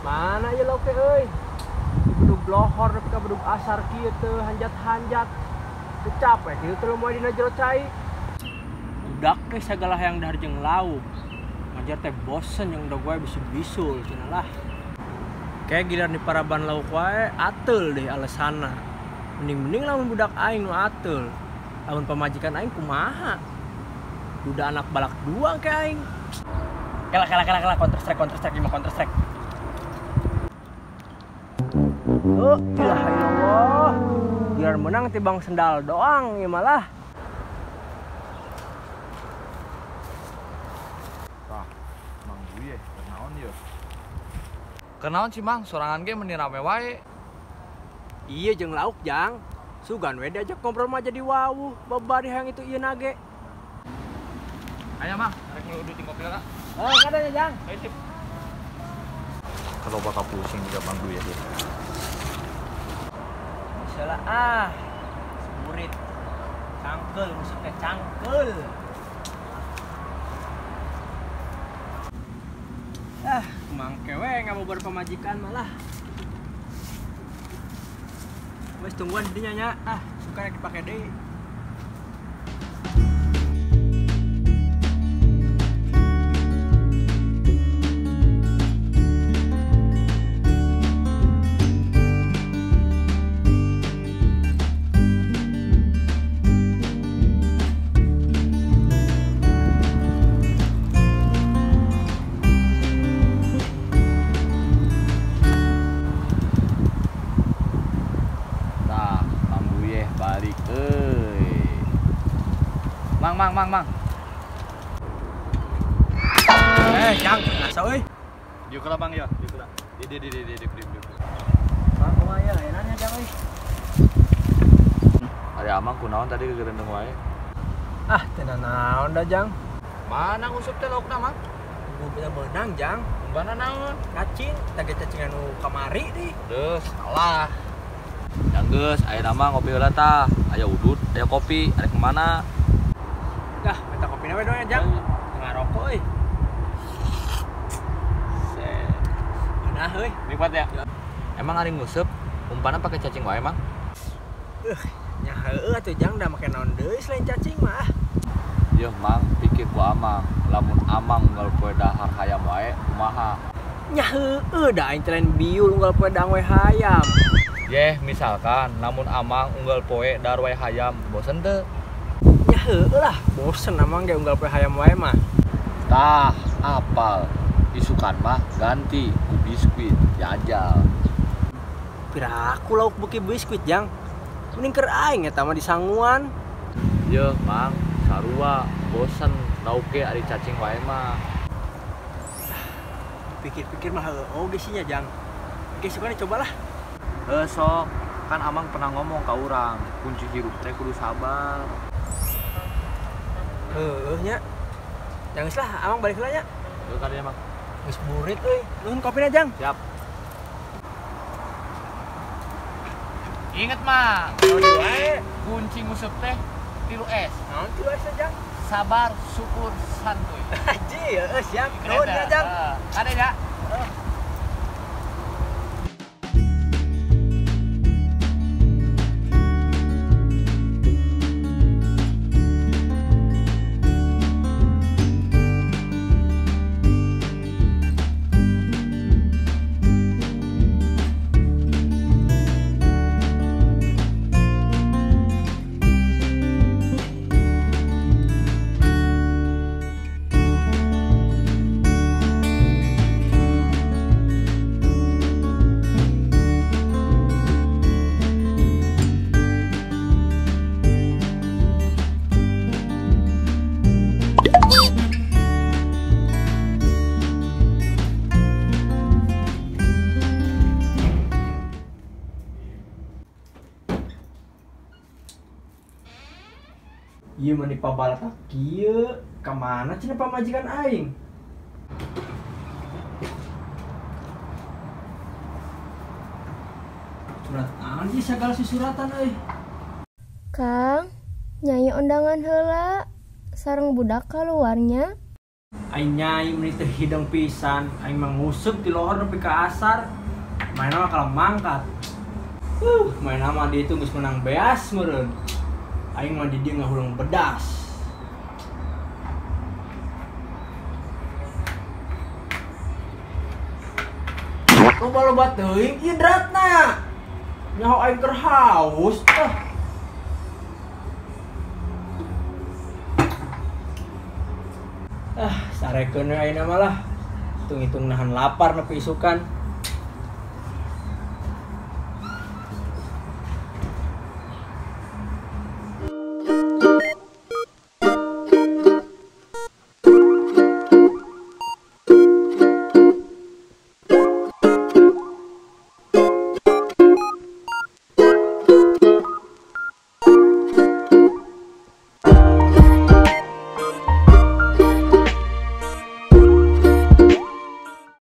Mana ya lo ke euy? Bedug lohor nepi ka bedug asar kieu teu hanjat-hanjat. Teu capek kieu teu moal dina jero cai. Budak teh sagala hayang dahar jeung lauk. Ngajar teh bosen yang udah gue bisul-bisul cenah lah. Kayak giliran di paraban lauk wae ateul deh alesana. Mending lamun budak aing nu ateul. Lamun pamajikan aing kumaha? Udah anak balak dua ke aing. Kela counter strike lima counter strike. Oh, ilah Allah. Biar menang tibang sendal doang ya malah. Mang Buye, kenaon ya? Kenaon sih Mang, sorangan ge meni rame wae. Iya jeung lauk jang. Sugan we diajak ngobrol mah jadi wawuh. Babari hayang itu ieu nage. Aya Mang, arek ngeludu ting kopi lah. Oh, kadanya jang. Ayo sip. Kalau bakal pusing juga Mang Buye dia. Salah ah. Murid. Cangkel musiknya cangkel. Mangke we nggak mau berpemajikan malah. Wes tungguan dinya nya. Suka dipake deui. Mang. Jang, ngasa euy. Dieu kala Bang ya, dieu kala. Di. Bang kumaha ya, enaknya jang euy. Ari Amang kunaon tadi gegerendeng wae. Teu naon da jang. Mana ngusup teh laukna Mang? Mobil menang jang. Umbana naon? Cacing, tage cacingan nu kamari di. Deus, salah. Yang geus, aya nama ngopi heula tah. Aya udut, aya kopi, arek kemana? Dah, minta kopi we doang jang. Ngarokok euy. Nah, euy. Nikmat ya? Emang ari nguseup, umpana pakai cacing wae, Mang? Nya heueuh atuh jang da make naon deui selain cacing mah. Yeuh, Mang, pikir ku Amang, lamun Amang unggal poe dahar hayam wae, kumaha? Nya heueuh da aing teh lain biul unggal poe dahar we hayam. Yeh, misalkan lamun Amang unggal poe dahar wae hayam, bosen teu? Ya heueuh lah, bosen amang ge unggal poe hayam wae mah. Tah, apal. Isukan mah ganti ku biskuit, jajal. Piraku lauk beuki biskuit jang. Mending keur aing eta mah disanguan. Yeuh, Mang, sarua bosen lauk ge ari cacing wae mah. Pikir-pikir mah heueuh oge sih nya jang. Oke, sukana cobalah. Sok, kan Amang pernah ngomong ka urang, kunci hirup teh kudu sabar. Heueuh nya. Jang geus lah, amang balik heula nya. Yeuh kadinya Mang. Geus burit euy. Nuhun kopina jang. Siap. Ingat mah, kalau wae kunci ngusup teh 3S. Naon 3S jang? Sabar, syukur, santuy. Haji, siap. Nuhun ya jang. Ada ya? Ieu mah di pabalatak kieu. Ka mana cenah pamajikan aing? Surat naon ieu sagala susuratan euy? Kang, nyanyi undangan heula sareng budak keluarnya. Aing nyai menit hidung pisan, aing mangusuk di lohor nepi ka asar. Main nama kalau mangkat. Main nama dia itu geus menang beas meureun. Aing mah di dieu ngahulung bedas. Loba-loba teuing hidratna. Nyaho aing keur haus. Sarekeun we ayeuna mah lah. Hitung-hitung nahan lapar nepi isukan.